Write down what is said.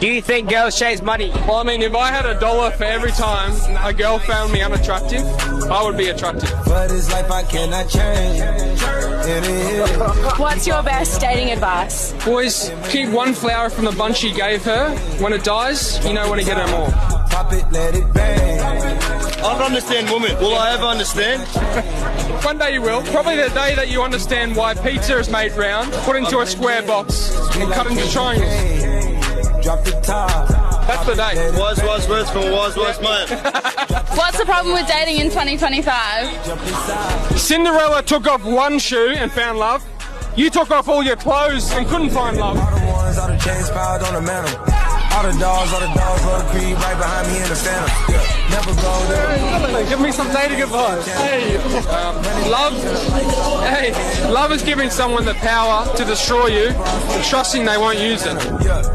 Do you think girls chase money? Well, I mean, if I had $1 for every time a girl found me unattractive, I would be attractive. But it's life I cannot change. What's your best dating advice? Boys, keep one flower from the bunch you gave her. When it dies, you know when to get her more. Pop it, let it bang. I don't understand women. Will I ever understand? One day you will. Probably the day that you understand why pizza is made round, put into a square box, and cut into triangles. Drop the top. That's the day. Wise words from a wise man. What's the problem with dating in 2025? Cinderella took off one shoe and found love. You took off all your clothes and couldn't find love. All the ones, all the chains piled on the mantle. All the dogs, roll the creed right behind me in the phantom. Yeah, never go there. Give me some dating advice. Love is giving someone the power to destroy you, and trusting they won't use it. Yeah.